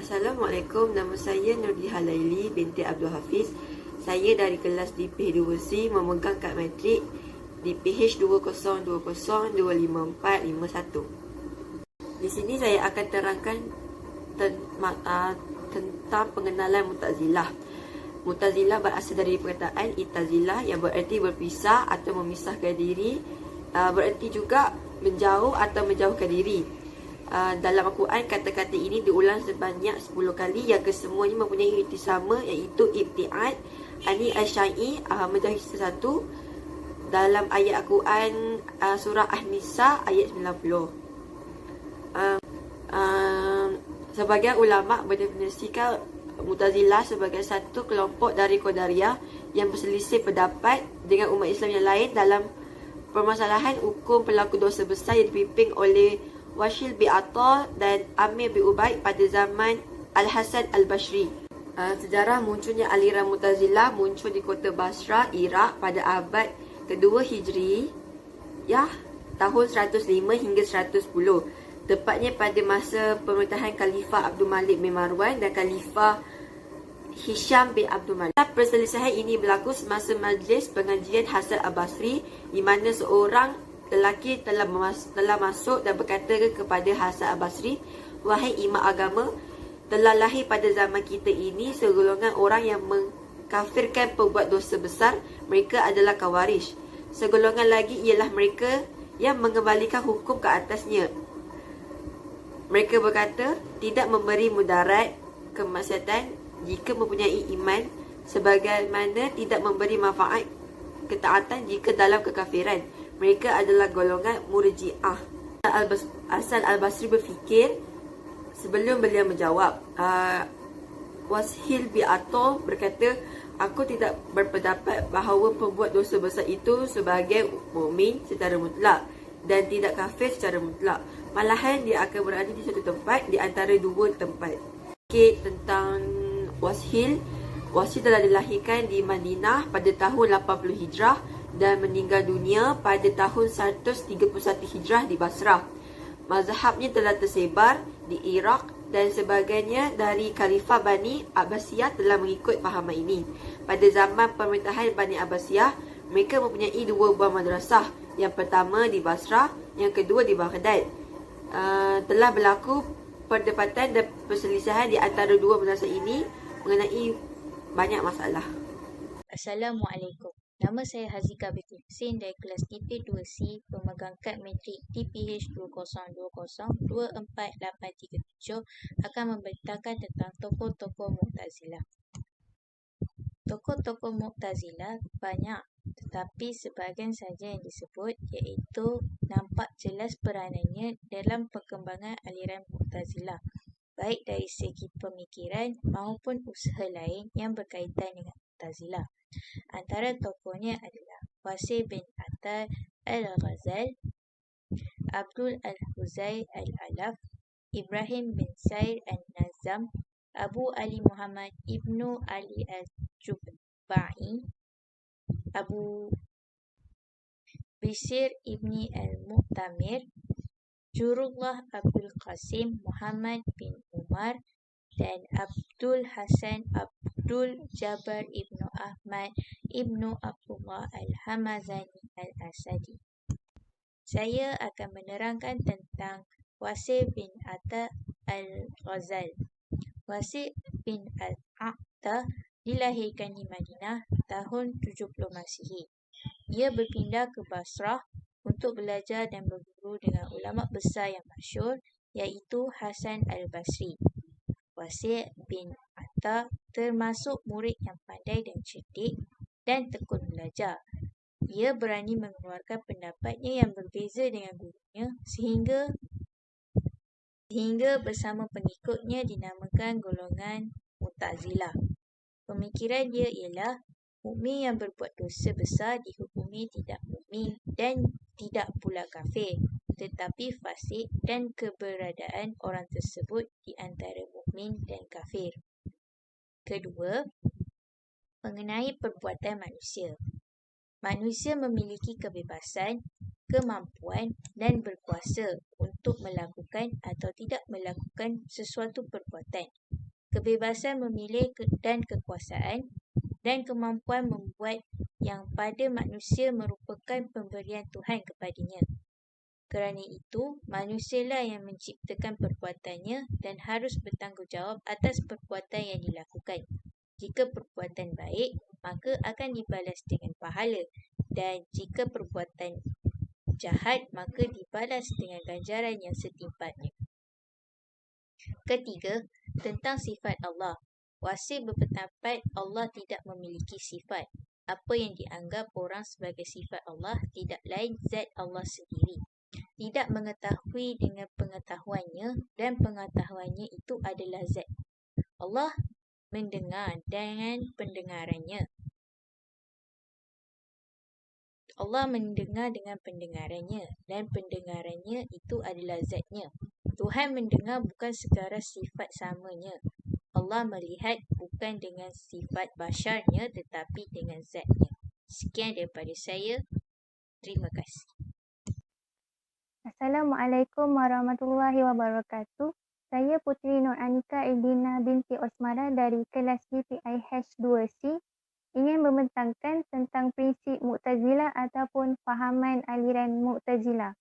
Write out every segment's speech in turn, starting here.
Assalamualaikum, nama saya Nurdi Halaili binti Abdul Hafiz. Saya dari kelas DPH2C memegang kad matrik DPH 2020254551. Di sini saya akan terangkan tentang pengenalan Mu'tazilah. Mu'tazilah berasal dari perkataan I'tazilah yang bererti berpisah atau memisahkan diri, bererti juga menjauh atau menjauhkan diri. Dalam Al-Quran, kata-kata ini diulang sebanyak 10 kali yang kesemuanya mempunyai erti sama, iaitu ibtiad, ani asyai, menjauhi sesuatu. Dalam ayat Al-Quran surah An-Nisa ayat 90. Sebagian ulama' mendefinisikan Mu'tazilah sebagai satu kelompok dari Qadariyah yang berselisih pendapat dengan umat Islam yang lain dalam permasalahan hukum pelaku dosa besar yang dipimpin oleh Washil bin Atta dan Amir bin Ubaid pada zaman Al-Hasan Al-Basri. Sejarah munculnya aliran Mu'tazilah muncul di kota Basra, Iraq pada abad kedua Hijri, tahun 105 hingga 110. Tepatnya pada masa pemerintahan Khalifah Abdul Malik bin Marwan dan Khalifah Hisham bin Abdul Malik. Perselisihan ini berlaku semasa majlis pengajian Hasan Al-Basri, di mana seorang lelaki telah masuk dan berkata kepada Hasan Al-Basri, "Wahai imam agama, telah lahir pada zaman kita ini segolongan orang yang mengkafirkan pembuat dosa besar. Mereka adalah Khawarij. Segolongan lagi ialah mereka yang mengembalikan hukum ke atasnya. Mereka berkata, tidak memberi mudarat kemaksiatan jika mempunyai iman, sebagaimana tidak memberi manfaat ketaatan jika dalam kekafiran. Mereka adalah golongan Murji'ah." Hasan Al-Basri berfikir sebelum beliau menjawab. Washil bin Atta berkata, "Aku tidak berpendapat bahawa pembuat dosa besar itu sebagai mukmin secara mutlak dan tidak kafir secara mutlak. Malahan dia akan berada di satu tempat di antara dua tempat." Tentang Washil telah dilahirkan di Madinah pada tahun 80 Hijrah dan meninggal dunia pada tahun 131 Hijrah di Basrah. Mazhabnya telah tersebar di Iraq dan sebagainya dari Khalifah Bani Abbasiyah telah mengikut fahaman ini. Pada zaman pemerintahan Bani Abbasiyah, mereka mempunyai dua buah madrasah. Yang pertama di Basrah, yang kedua di Baghdad. Telah berlaku perdebatan dan perselisihan di antara dua madrasah ini mengenai banyak masalah. Assalamualaikum. Nama saya Hazika binti Husin dari kelas DP2C, pemegang kad matrik DPH 2020248837, akan memberitakan tentang tokoh-tokoh Mu'tazilah. Tokoh-tokoh Mu'tazilah banyak, tetapi sebahagian saja yang disebut, iaitu nampak jelas peranannya dalam perkembangan aliran Mu'tazilah, baik dari segi pemikiran maupun usaha lain yang berkaitan dengan Mu'tazilah. Antara tokohnya adalah Washil bin Atta Al-Ghazal, Abdul Al-Huzai Al-Alaf, Ibrahim bin Sair Al-Nazam, Abu Ali Muhammad Ibnu Ali Al-Jubai, Abu Bishr Ibni Al-Mu'tamir, Jurullah Abdul Qasim Muhammad bin Umar, dan Abdul Hasan Abdul Jabbar Ibnu Ahmad Ibnu Abdullah Al-Hamazani Al-Asadi. Saya akan menerangkan tentang Washil bin Atta Al-Ghazal. Washil bin Atta dilahirkan di Madinah tahun 70 Masihi. Ia berpindah ke Basrah untuk belajar dan berguru dengan ulama besar yang masyhur, iaitu Hasan Al-Basri. Washil bin Atta termasuk murid yang pandai dan cerdik dan tekun belajar. Ia berani mengeluarkan pendapatnya yang berbeza dengan gurunya sehingga bersama pengikutnya dinamakan golongan Mu'tazilah. Pemikiran dia ialah mukmin yang berbuat dosa besar dihukumi tidak mukmin dan tidak pula kafir, tetapi fasik dan keberadaan orang tersebut di antara mukmin dan kafir. Kedua, mengenai perbuatan manusia. Manusia memiliki kebebasan, kemampuan dan berkuasa untuk melakukan atau tidak melakukan sesuatu perbuatan. kebebasan memilih dan kekuasaan, dan kemampuan membuat yang pada manusia merupakan pemberian Tuhan kepadanya. Kerana itu, manusialah yang menciptakan perbuatannya dan harus bertanggungjawab atas perbuatan yang dilakukan. Jika perbuatan baik, maka akan dibalas dengan pahala, dan jika perbuatan jahat, maka dibalas dengan ganjaran yang setimpalnya. Ketiga, tentang sifat Allah. Wasil berpendapat Allah tidak memiliki sifat. Apa yang dianggap orang sebagai sifat Allah tidak lain zat Allah sendiri. Tidak mengetahui dengan pengetahuannya, dan pengetahuannya itu adalah zat. Allah mendengar dengan pendengarannya. Allah mendengar dengan pendengarannya, dan pendengarannya itu adalah zatnya. Tuhan mendengar bukan sekadar sifat samanya. Allah melihat bukan dengan sifat basyarnya, tetapi dengan zatnya. Sekian daripada saya. Terima kasih. Assalamualaikum warahmatullahi wabarakatuh. Saya Puteri Nur Anika Edina binti Osmara dari kelas GPIH2C ingin membentangkan tentang prinsip Mu'tazilah ataupun fahaman aliran Mu'tazilah.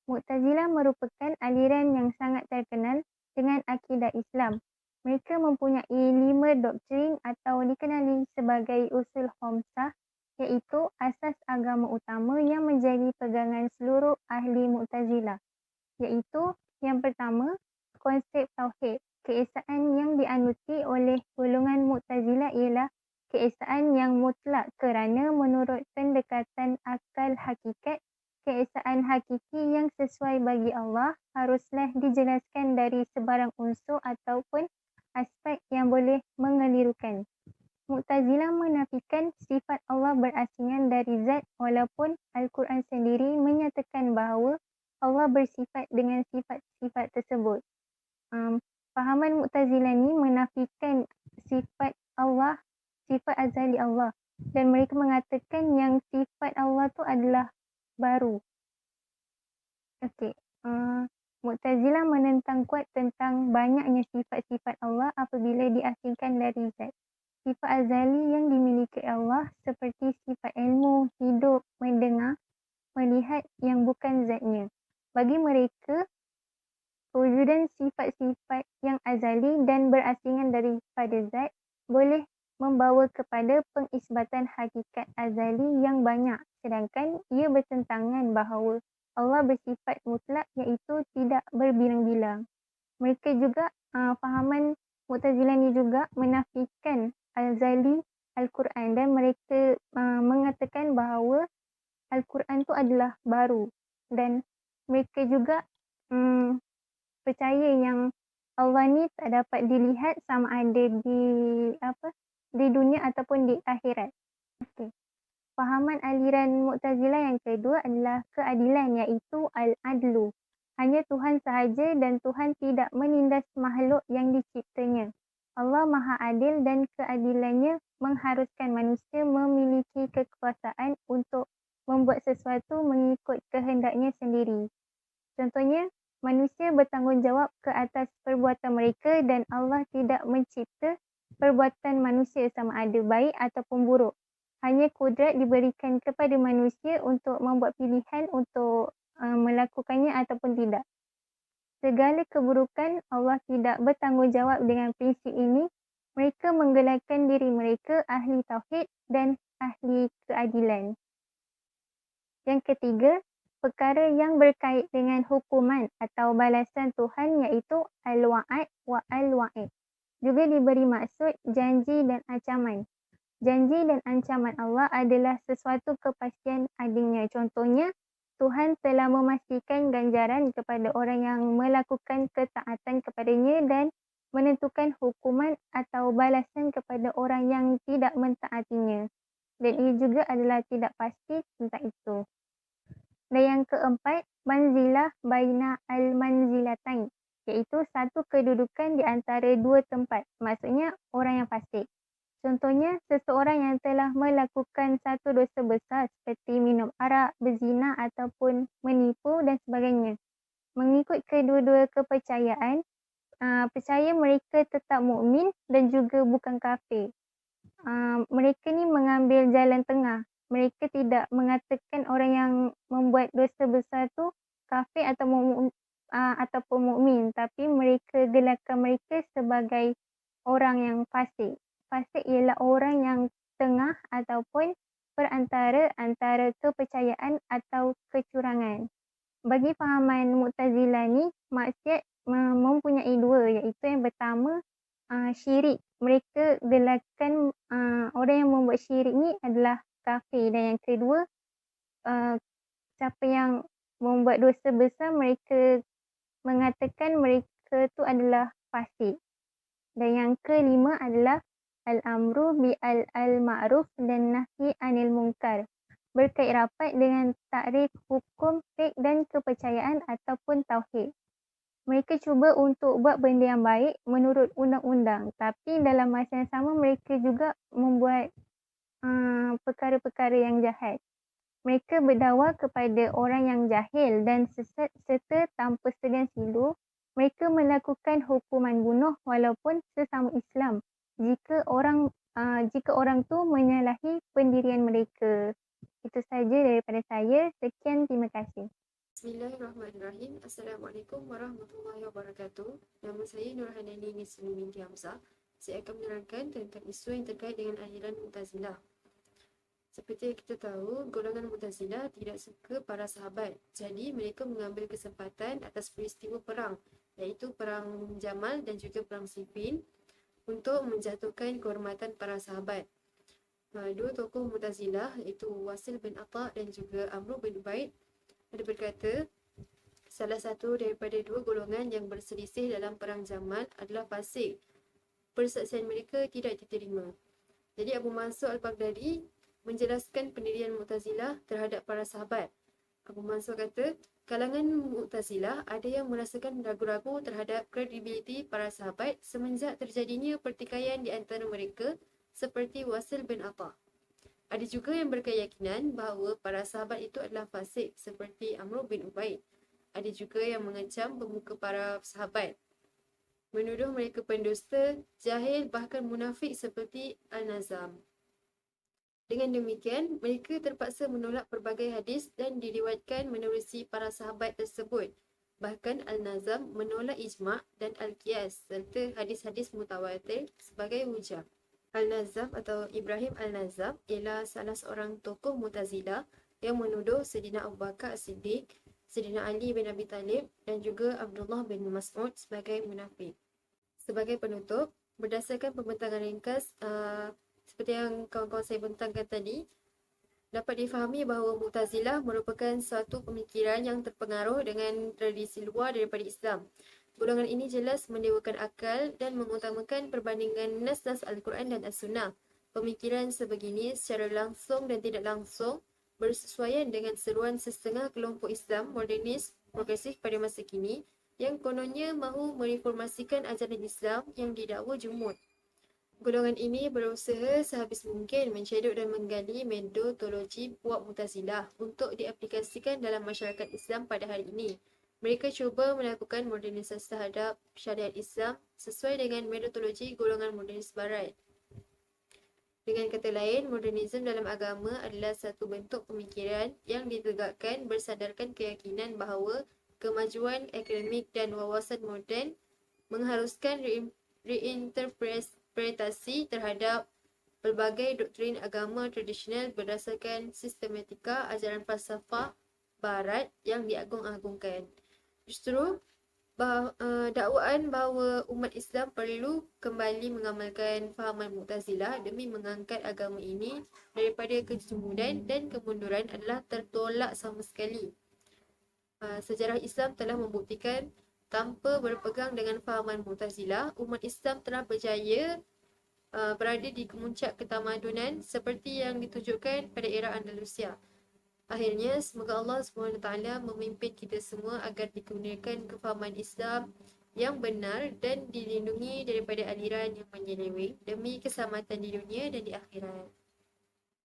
Mu'tazilah merupakan aliran yang sangat terkenal dengan akidah Islam. Mereka mempunyai 5 doktrin atau dikenali sebagai usul khamsah, iaitu asas agama utama yang menjadi pegangan seluruh ahli Mu'tazilah. Iaitu yang pertama, konsep Tauhid. Keesaan yang dianuti oleh golongan Mu'tazilah ialah keesaan yang mutlak kerana menurut pendekatan akal hakikat, keesaan hakiki yang sesuai bagi Allah haruslah dijelaskan dari sebarang unsur ataupun aspek yang boleh mengelirukan. Mu'tazilah menafikan sifat Allah berasingan dari zat walaupun Al-Quran sendiri menyatakan bahawa Allah bersifat dengan sifat-sifat tersebut. Fahaman Mu'tazilah ni menafikan sifat Allah, sifat azali Allah, dan mereka mengatakan yang sifat Allah tu adalah baru. Okey. Mu'tazilah menentang kuat tentang banyaknya sifat-sifat Allah apabila diasingkan dari zat. Sifat azali yang dimiliki Allah seperti sifat ilmu, hidup, mendengar, melihat yang bukan zatnya. Bagi mereka, kewujudan sifat-sifat yang azali dan berasingan daripada zat boleh membawa kepada pengisbatan hakikat azali yang banyak, sedangkan ia bertentangan bahawa Allah bersifat mutlak iaitu tidak berbilang-bilang. Mereka juga, fahaman Mu'tazilah ni juga menafikan azali Al-Quran dan mereka mengatakan bahawa Al-Quran tu adalah baru, dan mereka juga percaya yang Allah ni tak dapat dilihat sama ada di dunia ataupun di akhirat. Okey. Fahaman aliran Mu'tazilah yang kedua adalah keadilan, iaitu Al-Adlu. Hanya Tuhan sahaja dan Tuhan tidak menindas makhluk yang diciptanya. Allah Maha Adil dan keadilannya mengharuskan manusia memiliki kekuasaan untuk membuat sesuatu mengikut kehendaknya sendiri. Contohnya, manusia bertanggungjawab ke atas perbuatan mereka dan Allah tidak mencipta perbuatan manusia sama ada baik ataupun buruk. Hanya kudrat diberikan kepada manusia untuk membuat pilihan untuk melakukannya ataupun tidak. Segala keburukan Allah tidak bertanggungjawab dengan prinsip ini. Mereka menggelarkan diri mereka ahli tauhid dan ahli keadilan. Yang ketiga, perkara yang berkait dengan hukuman atau balasan Tuhan iaitu al-wa'ad wa al-wa'id. Juga diberi maksud janji dan ancaman. Janji dan ancaman Allah adalah sesuatu kepastian adanya. Contohnya, Tuhan telah memastikan ganjaran kepada orang yang melakukan ketaatan kepadanya dan menentukan hukuman atau balasan kepada orang yang tidak mentaatinya. Dan ia juga adalah tidak pasti tentang itu. Dan yang keempat, manzilah baina al-manzilatain, iaitu satu kedudukan di antara dua tempat. Maksudnya orang yang fasik. Contohnya, seseorang yang telah melakukan satu dosa besar seperti minum arak, berzina ataupun menipu dan sebagainya. Mengikut kedua-dua kepercayaan, percaya mereka tetap mukmin dan juga bukan kafir. Mereka ni mengambil jalan tengah. Mereka tidak mengatakan orang yang membuat dosa besar tu kafir ataupun mukmin, tapi mereka gelarkan mereka sebagai orang yang fasik. Fasik ialah orang yang tengah ataupun perantara antara kepercayaan atau kecurangan. Bagi fahaman Mu'tazilah ni, maksiat mempunyai dua, iaitu yang pertama syirik. Mereka gelarkan orang yang membuat syirik ni adalah kafir, dan yang kedua siapa yang membuat dosa besar, mereka mengatakan mereka tu adalah fasik. Dan yang kelima adalah al-amru bil-ma'ruf dan nahi anil munkar, berkait rapat dengan takrif hukum, fiqh dan kepercayaan ataupun tauhid. Mereka cuba untuk buat benda yang baik menurut undang-undang, tapi dalam masa yang sama mereka juga membuat perkara-perkara yang jahat. Mereka berdakwah kepada orang yang jahil dan sesat serta tanpa segan silu. Mereka melakukan hukuman bunuh walaupun sesama Islam jika orang tu menyalahi pendirian mereka. Itu saja daripada saya. Sekian, terima kasih. Bismillahirrahmanirrahim. Assalamualaikum warahmatullahi wabarakatuh. Nama saya Nurhanani Nismi binti Hamzah. Saya akan menerangkan tentang isu yang terkait dengan aliran Mu'tazilah. Seperti yang kita tahu, golongan Mu'tazilah tidak suka para sahabat. Jadi mereka mengambil kesempatan atas peristiwa perang, iaitu perang Jamal dan juga perang Siffin, untuk menjatuhkan kehormatan para sahabat. Dua tokoh Mu'tazilah, iaitu Wasil bin Atha dan juga Amr bin Ubaid, ada berkata salah satu daripada dua golongan yang berselisih dalam perang Jamal adalah fasik. Persaksian mereka tidak diterima. Jadi Abu Mansur al-Baghdadi menjelaskan pendirian Mu'tazilah terhadap para sahabat. Abu Mansur kata, kalangan Mu'tazilah ada yang merasakan ragu-ragu terhadap kredibiliti para sahabat semenjak terjadinya pertikaian di antara mereka seperti Wasil bin Atha. Ada juga yang berkeyakinan bahawa para sahabat itu adalah fasik seperti Amr bin Ubaid. Ada juga yang mengecam pemuka para sahabat, menuduh mereka pendusta, jahil, bahkan munafik seperti Al-Nazam. Dengan demikian, mereka terpaksa menolak pelbagai hadis dan diriwayatkan menerusi para sahabat tersebut. Bahkan Al-Nazam menolak ijma' dan al-qiyas serta hadis-hadis mutawatir sebagai hujah. Al-Nazam atau Ibrahim Al-Nazam ialah salah seorang tokoh Mu'tazilah yang menuduh Sayyidina Abu Bakar As-Siddiq, Sayyidina Ali bin Abi Talib dan juga Abdullah bin Mas'ud sebagai munafik. Sebagai penutup, berdasarkan pembentangan ringkas seperti yang kawan-kawan saya bentangkan tadi, dapat difahami bahawa Mu'tazilah merupakan suatu pemikiran yang terpengaruh dengan tradisi luar daripada Islam. Golongan ini jelas mendewakan akal dan mengutamakan perbandingan nas-nas Al-Quran dan As-Sunnah. Pemikiran sebegini secara langsung dan tidak langsung bersesuaian dengan seruan setengah kelompok Islam modernis progresif pada masa kini yang kononnya mahu mereformasikan ajaran Islam yang didakwa jumud. Golongan ini berusaha sehabis mungkin mencedok dan menggali metodologi puak Mu'tazilah untuk diaplikasikan dalam masyarakat Islam pada hari ini. Mereka cuba melakukan modernisasi terhadap syariat Islam sesuai dengan metodologi golongan modernis barat. Dengan kata lain, modernisme dalam agama adalah satu bentuk pemikiran yang ditegakkan bersadarkan keyakinan bahawa kemajuan akademik dan wawasan moden mengharuskan reinterpretasi terhadap pelbagai doktrin agama tradisional berdasarkan sistematika ajaran falsafah barat yang diagung-agungkan. Justru dakwaan bahawa umat Islam perlu kembali mengamalkan fahaman Mu'tazilah demi mengangkat agama ini daripada kejumudan dan kemunduran adalah tertolak sama sekali. Sejarah Islam telah membuktikan tanpa berpegang dengan fahaman Mu'tazilah, umat Islam telah berjaya berada di kemuncak ketamadunan seperti yang ditunjukkan pada era Andalusia. Akhirnya, semoga Allah SWT memimpin kita semua agar dikurniakan kefahaman Islam yang benar dan dilindungi daripada aliran yang menyeleweng demi keselamatan di dunia dan di akhirat.